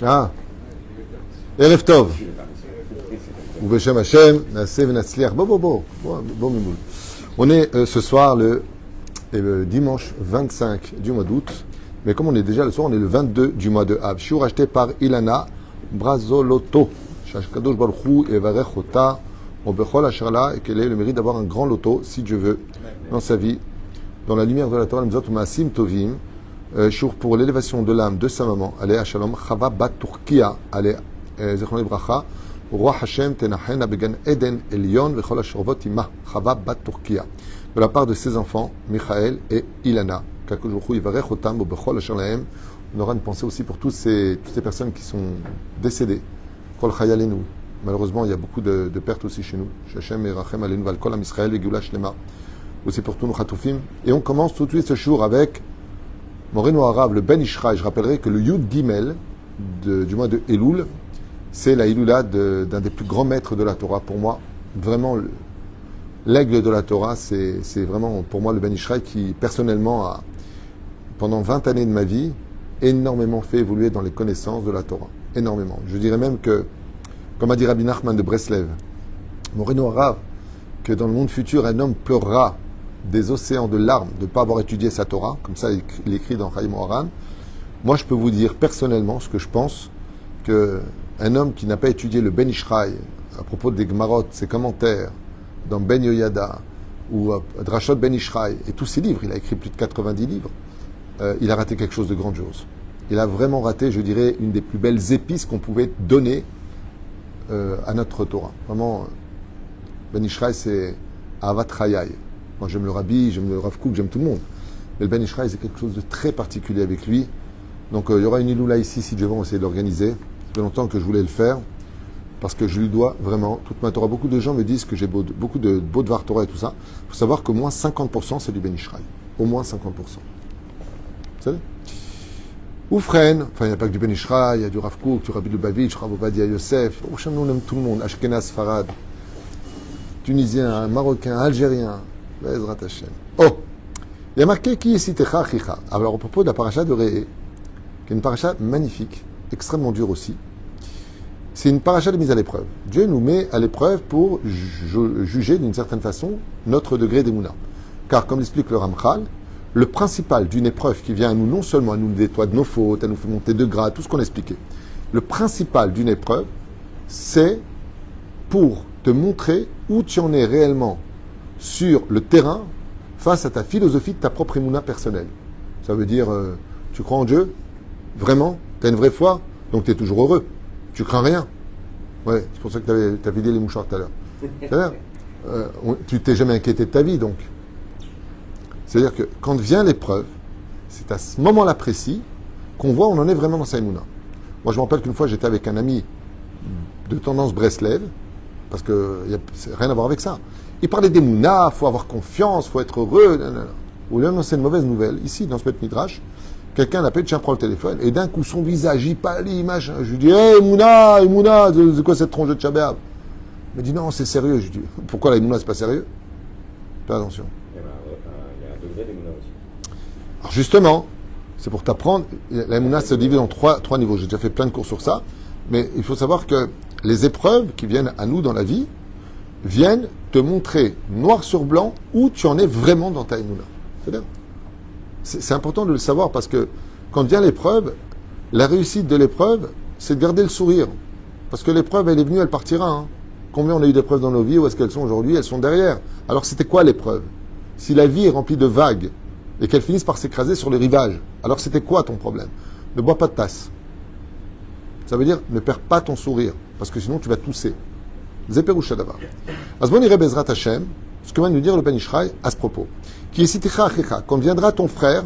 Ah, Erev Tov. Ubeshem Hashem, Naaseh v'Natzliach. Bon, Mimoul. On est ce soir le dimanche 25 du mois d'août, mais comme on est déjà le soir, on est le 22 du mois de Av. Shiur acheté par Ilana Brazoloto. Shashkadosh Baruch Hu evarech ota obechol asherla, et qu'elle ait le mérite d'avoir un grand loto, si Dieu veut, dans sa vie, dans la lumière de la Torah, nous autres Maasim Tovim. Shiur pour l'élévation de l'âme de sa maman, allez à Shalom, Chava Bat Turkia, allez, Zechron Bracha, Roi Hashem Tenachena Began Eden Elion Vechol Ashervot Ima, Chava Bat Turkia, de la part de ses enfants, Michael et Ilana. On aura une pensée aussi pour toutes ces personnes qui sont décédées. Kol Chayalenu. Malheureusement, il y a beaucoup de pertes aussi chez nous. Hashem et Rachem Alenu Val Kol Am Israël Vegeula Shlema. Aussi pour tous nos Chatoufim. Et on commence tout de suite ce jour avec Moreno Arav, le Ben Ishraï. Je rappellerai que le Yud Gimel du mois de Elul, c'est la Ilula d'un des plus grands maîtres de la Torah. Pour moi, vraiment, l'aigle de la Torah, c'est vraiment pour moi le Ben Ishraï qui, personnellement, a, pendant 20 années de ma vie, énormément fait évoluer dans les connaissances de la Torah. Énormément. Je dirais même que, comme a dit Rabbi Nachman de Breslev, Moreno Arav, que dans le monde futur, un homme pleurera des océans de larmes de ne pas avoir étudié sa Torah, comme ça il écrit dans Chaim Oharan. Moi, je peux vous dire personnellement ce que je pense, qu'un homme qui n'a pas étudié le Ben Ishraï à propos des Gemarot, ses commentaires, dans Ben Yoyada, ou Drashot Ben Ishraï, et tous ses livres, il a écrit plus de 90 livres, il a raté quelque chose de grandiose. Il a vraiment raté, je dirais, une des plus belles épices qu'on pouvait donner à notre Torah. Vraiment, Ben Ishraï, c'est Ahavat Chayai. Moi, j'aime le Rabbi, j'aime le Rav Kook, j'aime tout le monde. Mais le Ben Ishraï, c'est quelque chose de très particulier avec lui. Donc, il y aura une Iloula ici, si Dieu veut, on va essayer de l'organiser. Ça fait longtemps que je voulais le faire, parce que je lui dois vraiment toute ma Torah. Beaucoup de gens me disent que j'ai beaucoup de beaux Dvar Torah et tout ça. Il faut savoir qu'au moins 50%, c'est du Ben Ishraï. Au moins 50%. Vous savez? Oufren, enfin, il n'y a pas que du Ben Ishraï, il y a du Rav Kook, du Rabbi Lubavitch, Rav Ovadia Yosef. Au Shem, on aime tout le monde. Ashkenaz, Farad, Tunisien, Marocain, Algérien. Bezrat Hashem. Oh! Il y a marqué qui est Sitecha Chicha. Alors, à propos de la paracha de Réé, qui est une paracha magnifique, extrêmement dure aussi, c'est une paracha de mise à l'épreuve. Dieu nous met à l'épreuve pour juger d'une certaine façon notre degré d'émouna. Car, comme l'explique le Ramchal, le principal d'une épreuve qui vient à nous, non seulement à nous nettoyer de nos fautes, à nous faire monter de grade, tout ce qu'on a expliqué, le principal d'une épreuve, c'est pour te montrer où tu en es réellement sur le terrain face à ta philosophie de ta propre émouna personnelle. Ça veut dire, tu crois en Dieu? Vraiment? Tu as une vraie foi? Donc tu es toujours heureux. Tu crains rien. Ouais, c'est pour ça que tu as vidé les mouchoirs tout à l'heure. C'est-à-dire, tu t'es jamais inquiété de ta vie, donc. C'est-à-dire que quand vient l'épreuve, c'est à ce moment-là précis qu'on voit où on en est vraiment dans sa émouna. Moi, je me rappelle qu'une fois, j'étais avec un ami de tendance Breslev, parce que c'est rien à voir avec ça. Il parlait d'émouna, il faut avoir confiance, il faut être heureux. Ou là, c'est une mauvaise nouvelle. Ici, dans ce Beth Midrash, quelqu'un l'appelle, tiens, prends le téléphone, et d'un coup, son visage, il pâlit, machin. Je lui dis, hé, Emouna, c'est quoi cette tronche de Tchabéab? Il me dit, non, c'est sérieux. Je lui dis, pourquoi la Emouna, c'est pas sérieux? Fais attention. Il y a un degré d'Emouna aussi. Alors, justement, c'est pour t'apprendre, la Emouna se divise en trois niveaux. J'ai déjà fait plein de cours sur ça, mais il faut savoir que les épreuves qui viennent à nous dans la vie viennent te montrer noir sur blanc où tu en es vraiment dans ta Emouna. C'est-à-dire, c'est important de le savoir parce que quand vient l'épreuve, la réussite de l'épreuve, c'est de garder le sourire. Parce que l'épreuve, elle est venue, elle partira. Hein. Combien on a eu d'épreuves dans nos vies, où est-ce qu'elles sont aujourd'hui? Elles sont derrière. Alors c'était quoi l'épreuve? Si la vie est remplie de vagues et qu'elles finissent par s'écraser sur les rivages, alors c'était quoi ton problème? Ne bois pas de tasse. Ça veut dire ne perds pas ton sourire, parce que sinon tu vas tousser. Zeperoucha d'abord. Azbon irait Bezrat Hashem, ce que va nous dire le Ben Ishraï à ce propos. Qui est Siticha Achicha, quand viendra ton frère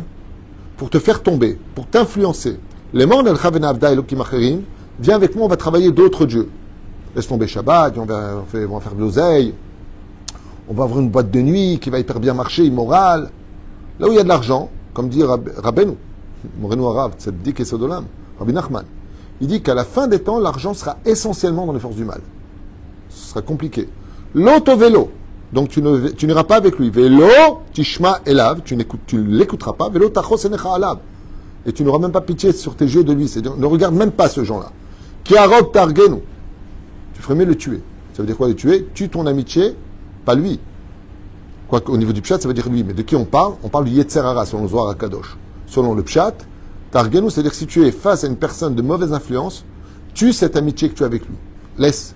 pour te faire tomber, pour t'influencer. Les morts d'Al Chavena Abda Elokim Acherim, viens avec moi, on va travailler d'autres dieux. Laisse tomber Shabbat, on va faire de l'oseille, on va avoir une boîte de nuit qui va hyper bien marcher, immorale. Là où il y a de l'argent, comme dit Rabbeinu, Moreno Arav, Tzaddik et Sodolam, Rabbi Nachman, il dit qu'à la fin des temps, l'argent sera essentiellement dans les forces du mal. Ce sera compliqué. L'auto-vélo, donc tu n'iras pas avec lui. Vélo, tishma elav, tu ne l'écouteras pas. Vélo, tachos enecha alav. et tu n'auras même pas pitié sur tes yeux de lui. C'est-à-dire, ne regarde même pas ce gens-là. Qui arrobe targenu. Tu ferais mieux le tuer. Ça veut dire quoi le tuer? Tue ton amitié, pas lui. Quoique, au niveau du pshat, ça veut dire lui. Mais de qui on parle? On parle du Yetzer Hara, selon le Zohar HaKadosh. Selon le pshat, targenu, c'est-à-dire que si tu es face à une personne de mauvaise influence, tue cette amitié que tu as avec lui. Laisse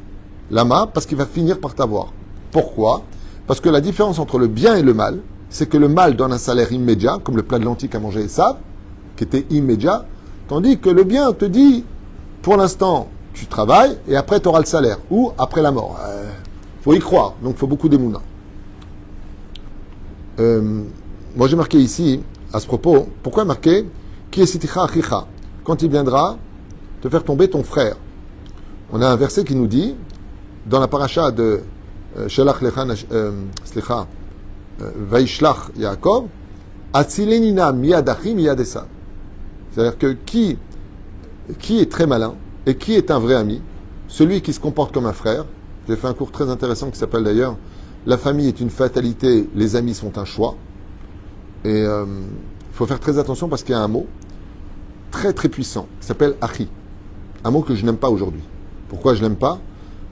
l'ama, parce qu'il va finir par t'avoir. Pourquoi? Parce que la différence entre le bien et le mal, c'est que le mal donne un salaire immédiat, comme le plat de lentilles qu'a mangé Esav, qui était immédiat, tandis que le bien te dit, pour l'instant, tu travailles, et après tu auras le salaire, ou après la mort. Faut y croire, donc il faut beaucoup d'émouna. Moi j'ai marqué ici, à ce propos, pourquoi marquer Ki esiticha achicha, quand il viendra te faire tomber ton frère. On a un verset qui nous dit, dans la paracha de Shelach Lecha, Slicha, Vaishlach Yaakov, Atzilenina miyadachi miyadesa. C'est-à-dire que qui est très malin et qui est un vrai ami? Celui qui se comporte comme un frère. J'ai fait un cours très intéressant qui s'appelle d'ailleurs La famille est une fatalité, les amis sont un choix. Et il faut faire très attention parce qu'il y a un mot très très puissant qui s'appelle achi. Un mot que je n'aime pas aujourd'hui. Pourquoi je l'aime pas?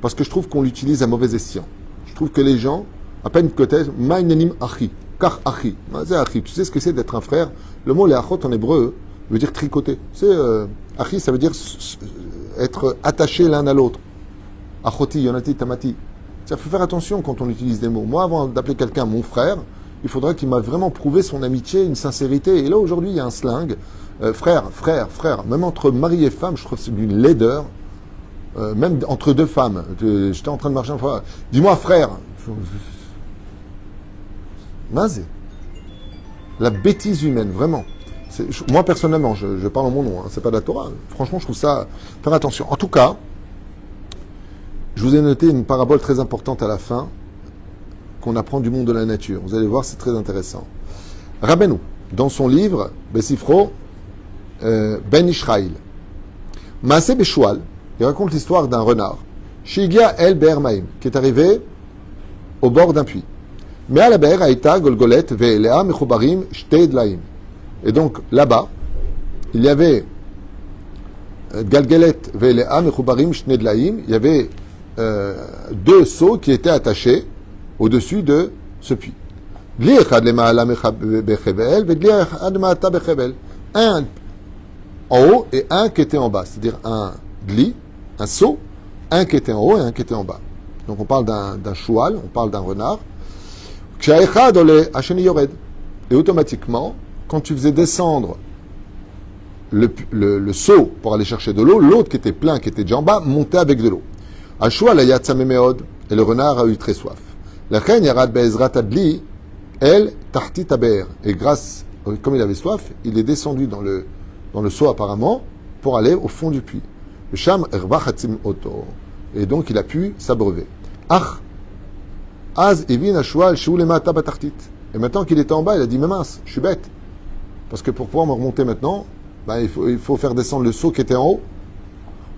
Parce que je trouve qu'on l'utilise à mauvais escient. Je trouve que les gens, à peine côté, ma'inanim achi, car achi. C'est achi. Tu sais ce que c'est d'être un frère? Le mot leachot en hébreu veut dire tricoter. C'est achi, ça veut dire être attaché l'un à l'autre. Achoti, yonati, tamati. Il faut faire attention quand on utilise des mots. Moi, avant d'appeler quelqu'un mon frère, il faudrait qu'il m'a vraiment prouvé son amitié, une sincérité. Et là, aujourd'hui, il y a un slang. Frère. Même entre mari et femme, je trouve que c'est d'une laideur. Même entre deux femmes. J'étais en train de marcher une fois. Dis-moi frère. Mazé. La bêtise humaine, vraiment. Moi, personnellement, je parle en mon nom. Hein, c'est pas de la Torah. Franchement, je trouve ça... Faire attention. En tout cas, je vous ai noté une parabole très importante à la fin qu'on apprend du monde de la nature. Vous allez voir, c'est très intéressant. Rabbeinu, dans son livre, Besifro, Ben Ishraïl, Maaseh Beshual, il raconte l'histoire d'un renard, Shigia El Be'er Maim, qui est arrivé au bord d'un puits. Mais à la Be'er Aïta Golgolet Ve'elea Mechubarim Shtei Dlaim. Et donc, là-bas, il y avait Galgelet Ve'elea Mechubarim Shtei Dlaim, il y avait deux seaux qui étaient attachés au-dessus de ce puits. Un en haut et un qui était en bas. C'est-à-dire un dli, un seau, un qui était en haut et un qui était en bas. Donc on parle d'un choual, on parle d'un renard. Et automatiquement, quand tu faisais descendre le seau pour aller chercher de l'eau, l'autre qui était plein, qui était déjà en bas, montait avec de l'eau. Et le renard a eu très soif. Et grâce, comme il avait soif, il est descendu dans le seau apparemment pour aller au fond du puits. Et donc il a pu s'abreuver. Et maintenant qu'il était en bas, il a dit, mais mince, je suis bête. Parce que pour pouvoir me remonter maintenant, il faut faire descendre le seau qui était en haut.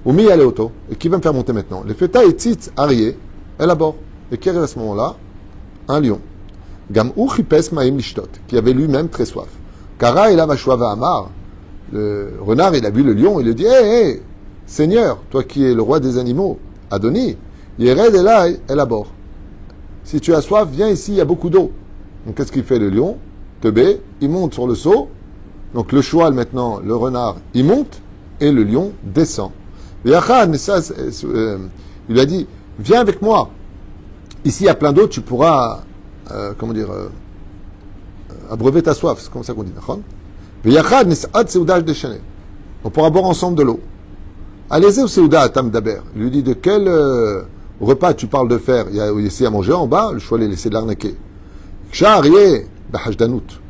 Oumi allait auto. Et qui va me faire monter maintenant? Les feta et tzitz arié, elle à bord. Et qui arrive à ce moment-là? Un lion. Gam uchipes maim lishtot, qui avait lui-même très soif. Kara et la vachouava amar. Le renard, il a vu le lion, il lui dit, hé, Seigneur, toi qui es le roi des animaux, Adoni, Yered elai elle à bord. Si tu as soif, viens ici, il y a beaucoup d'eau. Donc qu'est-ce qu'il fait le lion? Teubé, il monte sur le seau. Donc le cheval maintenant, le renard, il monte et le lion descend. Il lui a dit, viens avec moi. Ici, il y a plein d'eau, tu pourras, abreuver ta soif. C'est comme ça qu'on dit. On pourra boire ensemble de l'eau. Allez-y au Seouda à Tam Daber. Il lui dit, de quel repas tu parles de faire? Il y a ici à manger en bas, le cheval est laissé de l'arnaquer. Charié, Bahashdanout.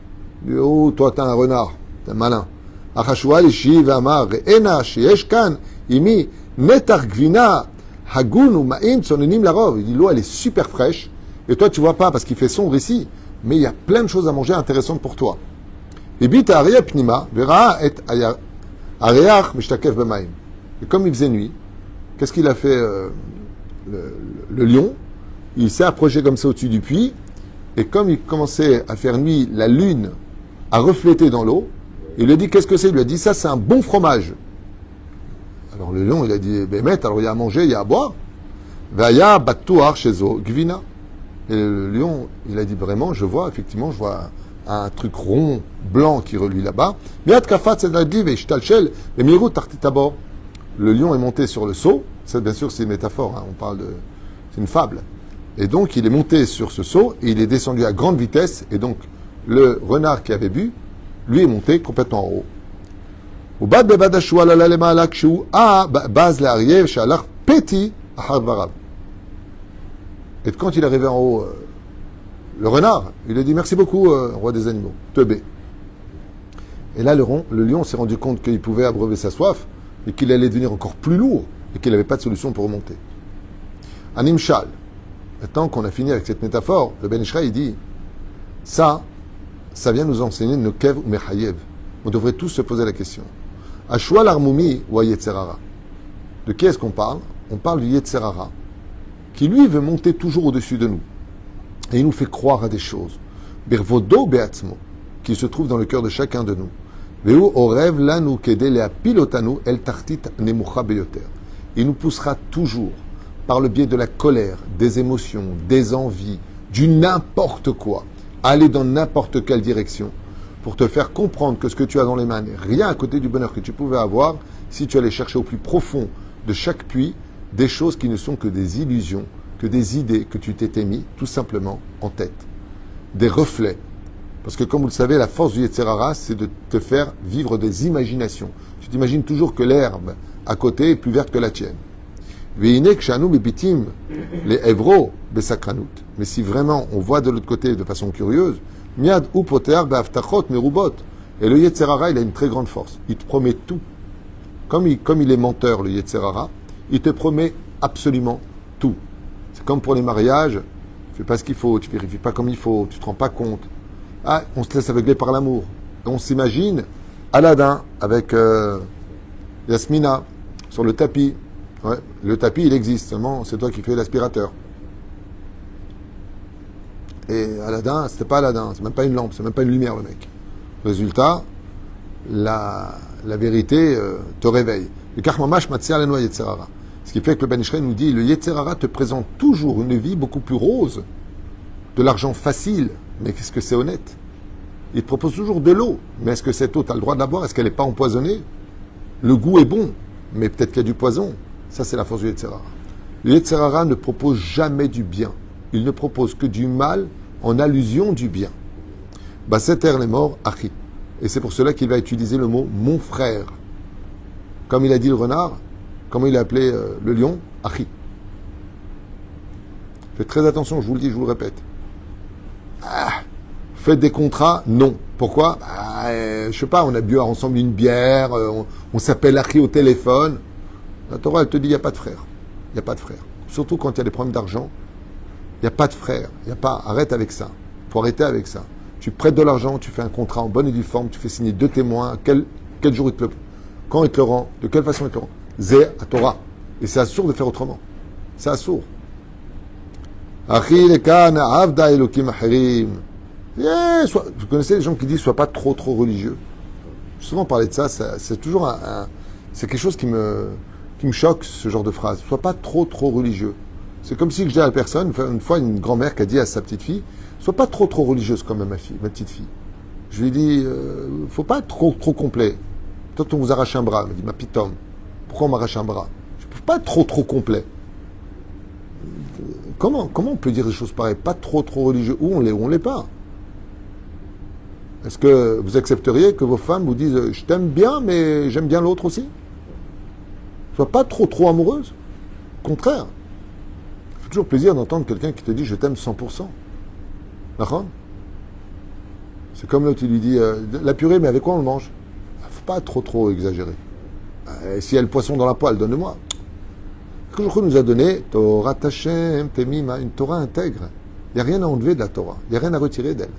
Oh, toi, t'es un renard, t'es malin. Achashoual, Shiv, Amar, Ena, Shieshkan, Imi, Netar Gvina, Hagun ou Ma'im, Sononim Larov. Il dit, l'eau, elle est super fraîche. Et toi, tu vois pas parce qu'il fait sombre ici. Mais il y a plein de choses à manger intéressantes pour toi. Et bit Ariya Pnima, Vera et Ariach, Mishtakef Bemaim. Et comme il faisait nuit, qu'est-ce qu'il a fait, le lion? Il s'est approché comme ça au-dessus du puits. Et comme il commençait à faire nuit, la lune a reflété dans l'eau. Il lui a dit, qu'est-ce que c'est? Il lui a dit, ça, c'est un bon fromage. Alors le lion, il a dit, Bémet, alors il y a à manger, il y a à boire. Vaya batouar chezo gvina. Et le lion, il a dit, vraiment, je vois un truc rond, blanc qui reluit là-bas. Le lion est monté sur le seau. Ça, bien sûr, c'est une métaphore, hein, c'est une fable. Et donc, il est monté sur ce seau et il est descendu à grande vitesse. Et donc, le renard qui avait bu, lui est monté complètement en haut. Et quand il est arrivé en haut, le renard, il a dit merci beaucoup, roi des animaux, Teubé. Et là, le lion s'est rendu compte qu'il pouvait abreuver sa soif et qu'il allait devenir encore plus lourd et qu'il n'avait pas de solution pour remonter. Animshal. Maintenant qu'on a fini avec cette métaphore, le Ben Ishraï dit ça vient nous enseigner Nokev ou Mechayev. On devrait tous se poser la question. Ashua l'armoumi ou Yetzerara. De qui est-ce qu'on parle? On parle du Yetzerara, qui lui veut monter toujours au-dessus de nous. Et il nous fait croire à des choses. Bervodo beatzmo, qui se trouve dans le cœur de chacun de nous. Veu orev lanu kedelea pilotanu el tartit nemucha beyoter. Il nous poussera toujours, par le biais de la colère, des émotions, des envies, du n'importe quoi, à aller dans n'importe quelle direction, pour te faire comprendre que ce que tu as dans les mains n'est rien à côté du bonheur que tu pouvais avoir si tu allais chercher au plus profond de chaque puits des choses qui ne sont que des illusions, que des idées que tu t'étais mis tout simplement en tête. Des reflets. Parce que comme vous le savez, la force du Yetzerara, c'est de te faire vivre des imaginations. Tu t'imagines toujours que l'herbe à côté est plus verte que la tienne. Mais si vraiment on voit de l'autre côté de façon curieuse, miad ou poter be'aftachot merubot. Et le Yetzerara, il a une très grande force. Il te promet tout. Comme il est menteur, le Yetzerara, il te promet absolument tout. C'est comme pour les mariages, tu fais pas ce qu'il faut, tu vérifies pas comme il faut, tu te rends pas compte. Ah, on se laisse aveugler par l'amour. On s'imagine Aladdin avec Yasmina sur le tapis. Ouais, le tapis, il existe, seulement c'est toi qui fais l'aspirateur. Et Aladdin, c'était pas Aladdin, c'est même pas une lampe, c'est même pas une lumière, le mec. Résultat, la vérité te réveille. Le karmamash matzia leno yetzerara. Ce qui fait que le Ben Ishraï nous dit, le Yetzerara te présente toujours une vie beaucoup plus rose, de l'argent facile, mais qu'est-ce que c'est honnête? Il te propose toujours de l'eau, mais est-ce que cette eau, tu as le droit de la boire? Est-ce qu'elle n'est pas empoisonnée? Le goût est bon, mais peut-être qu'il y a du poison. Ça, c'est la force du Yetzerara. Le Yetzerara ne propose jamais du bien. Il ne propose que du mal en allusion du bien. Basseter les morts, achi. Et c'est pour cela qu'il va utiliser le mot mon frère. Comme il a dit le renard, comment il a appelé le lion? Achi. Faites très attention, je vous le dis, je vous le répète. Faites des contrats? Non. Pourquoi? Je sais pas, on a bu ensemble une bière, on s'appelle Achi au téléphone. La Torah, elle te dit, il n'y a pas de frère. Il n'y a pas de frère. Surtout quand il y a des problèmes d'argent. Il n'y a pas de frère. Il y a pas. Arrête avec ça. Il faut arrêter avec ça. Tu prêtes de l'argent, tu fais un contrat en bonne et due forme, tu fais signer 2 témoins. Quel jour il te le... Quand il te le rend? De quelle façon il te le rend? Zé à Torah. Et c'est assourd de faire autrement. C'est assourd. Achi lekana avda elokim acherim. Vous connaissez les gens qui disent sois pas trop religieux. J'ai souvent parlé de ça, c'est toujours c'est quelque chose qui me choque, ce genre de phrase. Sois pas trop religieux. C'est comme si je disais à la personne, une fois une grand-mère qui a dit à sa petite fille, sois pas trop religieuse comme ma petite fille. Je lui ai dit, faut pas être trop complet. Peut-être on vous arrache un bras. Elle m'a dit, ma petite homme, pourquoi on m'arrache un bras? Je peux pas être trop complet. Comment on peut dire des choses pareilles? Pas trop religieux. Où on l'est, où on l'est pas. Est-ce que vous accepteriez que vos femmes vous disent je t'aime bien, mais j'aime bien l'autre aussi? Sois pas trop amoureuse. Au contraire. Ça fait toujours plaisir d'entendre quelqu'un qui te dit je t'aime 100%. D'accord? C'est comme l'autre, il lui dit la purée, mais avec quoi on le mange? Faut pas trop exagérer. S'il y a le poisson dans la poêle, donne-moi. Koujoukhu nous a donné Torah Tachem, Temima, une Torah intègre. Il n'y a rien à enlever de la Torah. Il n'y a rien à retirer d'elle.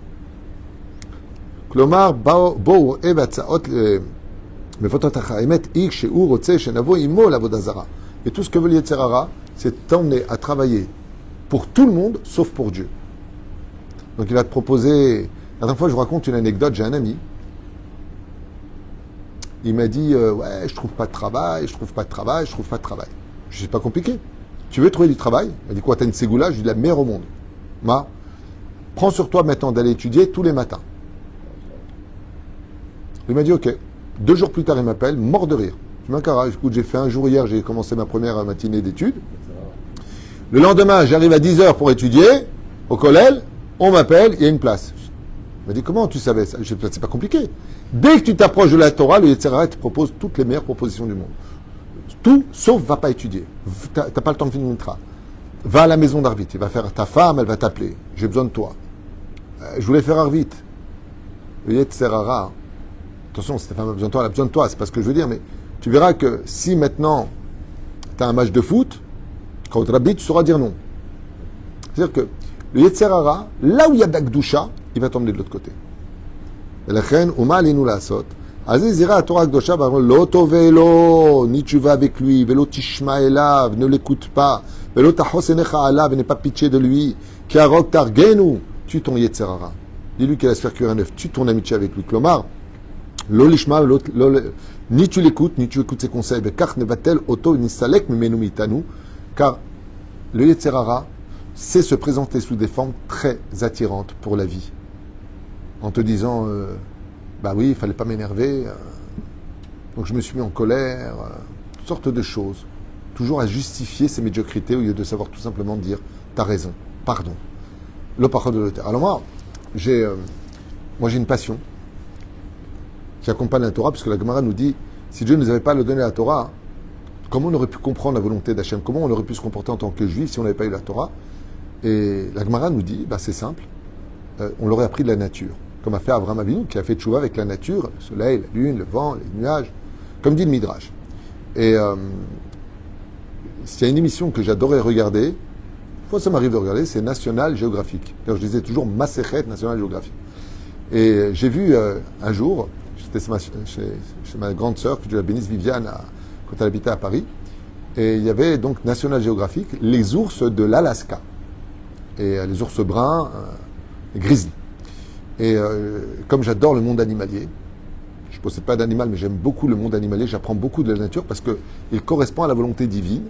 כלומר, בואו בהצעות מפותות האמת היא שהוא רוצה שנבוא עמו לעבודה זרה. Et tout ce que veut le Yetzerara, c'est t'emmener à travailler pour tout le monde, sauf pour Dieu. Donc il va te proposer... La dernière fois, je vous raconte une anecdote. J'ai un ami il m'a dit ouais, je trouve pas de travail, je trouve pas de travail, je trouve pas de travail. Je dis, c'est pas compliqué. Tu veux trouver du travail? Il m'a dit quoi, t'as une ségoula? Je lui ai dit la meilleure au monde. Prends sur toi maintenant d'aller étudier tous les matins. Il m'a dit ok. 2 jours plus tard, il m'appelle, mort de rire. Je me dis, Cara, écoute, j'ai fait un jour hier, j'ai commencé ma première matinée d'études. Le lendemain, j'arrive à 10h pour étudier, au collège, on m'appelle, il y a une place. Il m'a dit, comment tu savais ça? Je dis, c'est pas compliqué. Dès que tu t'approches de la Torah, le Yetzirah te propose toutes les meilleures propositions du monde. Tout, sauf va pas étudier. T'as pas le temps de finir une tra. Va à la maison d'Arvit, il va faire ta femme, elle va t'appeler. J'ai besoin de toi. Je voulais faire Arvit. Le Yetzirah, attention, si ta femme a besoin de toi, elle a besoin de toi, c'est pas ce que je veux dire, mais tu verras que si maintenant tu as un match de foot, quand tu Rabbi, tu sauras dire non. C'est-à-dire que le Yetzer Hara, là où il y a d'Akdusha, il va t'emmener de l'autre côté. Ni tu vas avec lui, velo tishma elav, ne l'écoute pas, velo tachos enecha alav, n'aie pas pitié de lui, ki arok targenu, tue ton Yetzer Hara. Dis-lui qu'il va se faire cuire un œuf, tue ton amitié avec lui. Klomar, lo lishma, ni tu l'écoutes, ni tu écoutes ses conseils. Car le Yetzer Hara sait se présenter sous des formes très attirantes pour la vie. En te disant, bah oui, il fallait pas m'énerver, donc je me suis mis en colère, toutes sortes de choses. Toujours à justifier ses médiocrités au lieu de savoir tout simplement dire, t'as raison, pardon. Le parole de l'auteur. Alors moi, j'ai une passion qui accompagne la Torah, puisque la Gemara nous dit, si Dieu ne nous avait pas donné la Torah, comment on aurait pu comprendre la volonté d'Hachem? Comment on aurait pu se comporter en tant que juif si on n'avait pas eu la Torah? Et la Gemara nous dit, bah, c'est simple, on l'aurait appris de la nature, comme a fait Abraham Avinu, qui a fait tchouva avec la nature, le soleil, la lune, le vent, les nuages, comme dit le Midrash. Et s'il y a une émission que j'adorais regarder, fois ça m'arrive de regarder, c'est National Geographic. D'ailleurs, je disais toujours Masechet National Geographic. Et j'ai vu un jour, j'étais chez ma grande sœur, que Dieu la bénisse, Viviane, quand elle habitait à Paris, et il y avait donc National Geographic, les ours de l'Alaska. Et les ours bruns, grizzly. Et comme j'adore le monde animalier, je ne possède pas d'animal, mais j'aime beaucoup le monde animalier, j'apprends beaucoup de la nature parce qu'il correspond à la volonté divine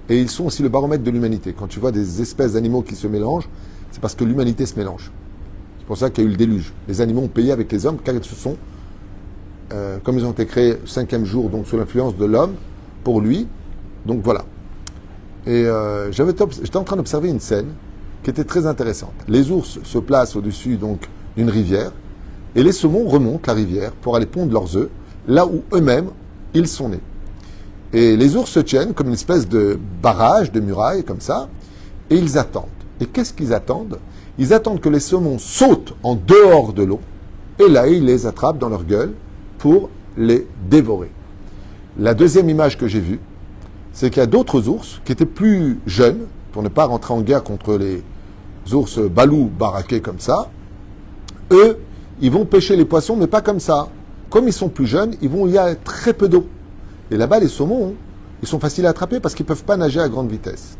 et ils sont aussi le baromètre de l'humanité. Quand tu vois des espèces d'animaux qui se mélangent, c'est parce que l'humanité se mélange. C'est pour ça qu'il y a eu le déluge. Les animaux ont payé avec les hommes car ils se sont, comme ils ont été créés 5e jour, donc sous l'influence de l'homme, pour lui. Donc voilà. Et j'étais en train d'observer une scène qui était très intéressante. Les ours se placent au-dessus donc d'une rivière et les saumons remontent la rivière pour aller pondre leurs œufs là où eux-mêmes ils sont nés. Et les ours se tiennent comme une espèce de barrage, de muraille comme ça et ils attendent. Et qu'est-ce qu'ils attendent? Ils attendent que les saumons sautent en dehors de l'eau et là ils les attrapent dans leur gueule pour les dévorer. La deuxième image que j'ai vue, c'est qu'il y a d'autres ours qui étaient plus jeunes pour ne pas rentrer en guerre contre les ours balous baraqués comme ça. Eux, ils vont pêcher les poissons, mais pas comme ça. Comme ils sont plus jeunes, il y a très peu d'eau. Et là-bas, les saumons, ils sont faciles à attraper parce qu'ils ne peuvent pas nager à grande vitesse.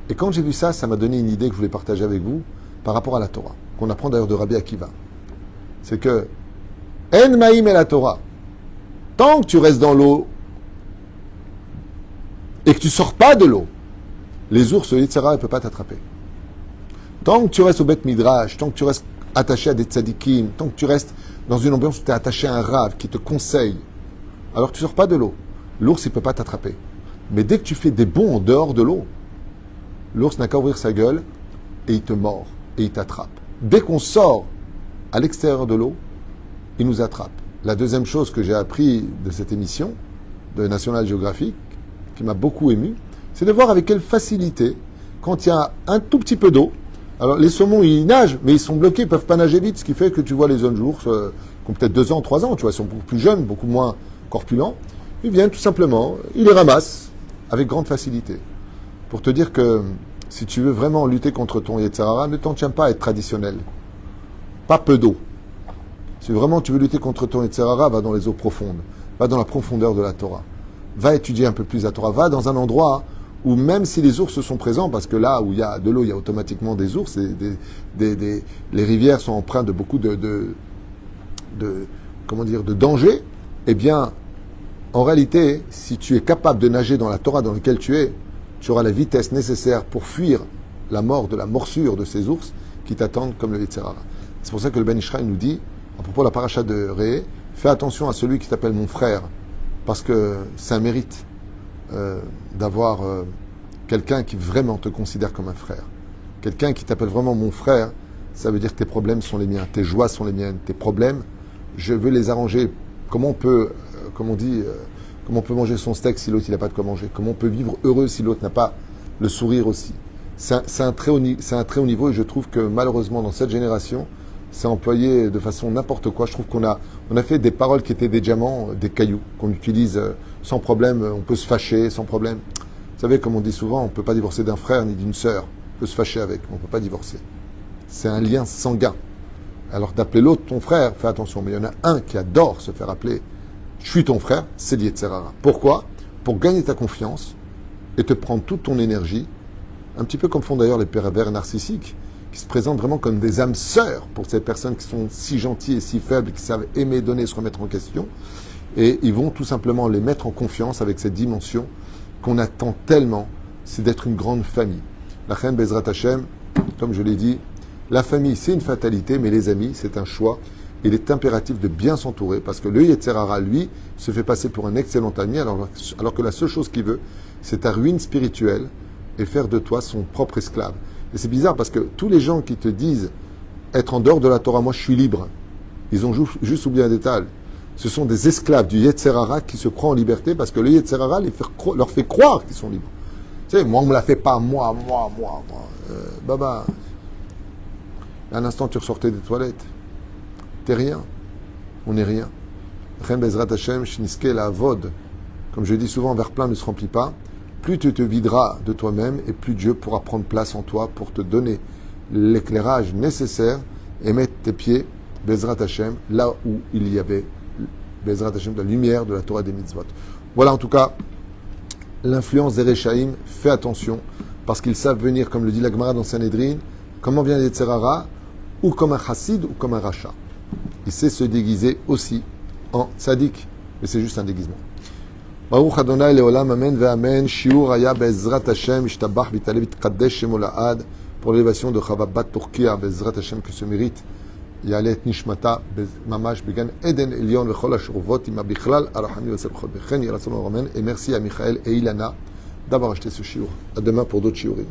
Et quand j'ai vu ça, ça m'a donné une idée que je voulais partager avec vous par rapport à la Torah, qu'on apprend d'ailleurs de Rabbi Akiva. C'est que En Maïm et la Torah, tant que tu restes dans l'eau et que tu ne sors pas de l'eau, les ours, le Yetzer Hara ne peuvent pas t'attraper. Tant que tu restes au Beth Midrash, tant que tu restes attaché à des tzadikim, tant que tu restes dans une ambiance où tu es attaché à un rave qui te conseille, alors tu ne sors pas de l'eau. L'ours, il ne peut pas t'attraper. Mais dès que tu fais des bonds en dehors de l'eau, l'ours n'a qu'à ouvrir sa gueule et il te mord et il t'attrape. Dès qu'on sort à l'extérieur de l'eau, il nous attrape. La deuxième chose que j'ai appris de cette émission, de National Geographic, qui m'a beaucoup ému, c'est de voir avec quelle facilité, quand il y a un tout petit peu d'eau, alors les saumons ils nagent, mais ils sont bloqués, ils ne peuvent pas nager vite, ce qui fait que tu vois les jeunes ours, qui ont peut-être 2 ans, 3 ans, tu vois, ils sont beaucoup plus jeunes, beaucoup moins corpulents, ils viennent tout simplement, ils les ramassent avec grande facilité. Pour te dire que si tu veux vraiment lutter contre ton Yetzer Hara, ne t'en tiens pas à être traditionnel. Pas peu d'eau. Si vraiment tu veux lutter contre ton Yetzer Hara, va dans les eaux profondes, va dans la profondeur de la Torah. Va étudier un peu plus la Torah, va dans un endroit où même si les ours sont présents, parce que là où il y a de l'eau, il y a automatiquement des ours, et les rivières sont empreintes de beaucoup de comment dire, de danger, eh bien, en réalité, si tu es capable de nager dans la Torah dans laquelle tu es, tu auras la vitesse nécessaire pour fuir la mort de la morsure de ces ours qui t'attendent comme le Yetzer Hara. C'est pour ça que le Ben Ishraï nous dit, à propos de la paracha de Réé, fais attention à celui qui t'appelle mon frère, parce que c'est un mérite d'avoir quelqu'un qui vraiment te considère comme un frère. Quelqu'un qui t'appelle vraiment mon frère, ça veut dire que tes problèmes sont les miens, tes joies sont les miennes, tes problèmes, je veux les arranger. Comment on peut, comme on dit, comment on peut manger son steak si l'autre n'a pas de quoi manger? Comment on peut vivre heureux si l'autre n'a pas le sourire aussi? C'est un très haut niveau et je trouve que malheureusement dans cette génération, c'est employé de façon n'importe quoi. Je trouve qu'on a fait des paroles qui étaient des diamants, des cailloux, qu'on utilise sans problème, on peut se fâcher sans problème. Vous savez, comme on dit souvent, on ne peut pas divorcer d'un frère ni d'une sœur. On peut se fâcher avec, mais on ne peut pas divorcer. C'est un lien sanguin. Alors d'appeler l'autre ton frère, fais attention, mais il y en a un qui adore se faire appeler « je suis ton frère », c'est le Yetzer Hara. Pourquoi? Pour gagner ta confiance et te prendre toute ton énergie, un petit peu comme font d'ailleurs les pervers narcissiques, qui se présentent vraiment comme des âmes sœurs pour ces personnes qui sont si gentilles et si faibles, qui savent aimer, donner, se remettre en question. Et ils vont tout simplement les mettre en confiance avec cette dimension qu'on attend tellement, c'est d'être une grande famille. La Reine Bezrat Hashem, comme je l'ai dit, la famille c'est une fatalité, mais les amis c'est un choix. Il est impératif de bien s'entourer parce que le Yetzer Hara, lui, se fait passer pour un excellent ami alors que la seule chose qu'il veut, c'est ta ruine spirituelle et faire de toi son propre esclave. Et c'est bizarre parce que tous les gens qui te disent être en dehors de la Torah, moi je suis libre, ils ont juste oublié un détail. Ce sont des esclaves du Yetzer Hara qui se croient en liberté parce que le Yetzer Hara leur fait croire qu'ils sont libres. Tu sais, moi on me la fait pas, moi. Baba, un instant tu ressortais des toilettes. T'es rien. On n'est rien. Chen Bezrat Hashem, Shniske la Avod. Comme je dis souvent, un verre plein ne se remplit pas. Plus tu te videras de toi-même et plus Dieu pourra prendre place en toi pour te donner l'éclairage nécessaire et mettre tes pieds, Bezrat Hashem, là où il y avait Bezrat Hashem, de la lumière de la Torah des mitzvot. Voilà en tout cas l'influence des Rechaïm. Fais attention parce qu'ils savent venir, comme le dit la Gemara dans Sanhedrin, comment vient Yetzer Hara, ou comme un chassid ou comme un rachat. Il sait se déguiser aussi en tzaddik, mais c'est juste un déguisement. Baruch Adonai leolam amen ve'amen. Shiur haya be'ezrat Hashem ishtabach v'itale v'tqaddesh shemo la'ad. Pour l'élévation de Chava bat Turquia, be'ezrat Hashem que se mérite, ya'alet nishmata mamash began Eden Elion v'chol hashurvot ima bichlal arachami v'sel chol bechen yiratzon amen. Et merci à Michael et Ilana d'avoir acheté ce shiur. À demain pour d'autres shiurim.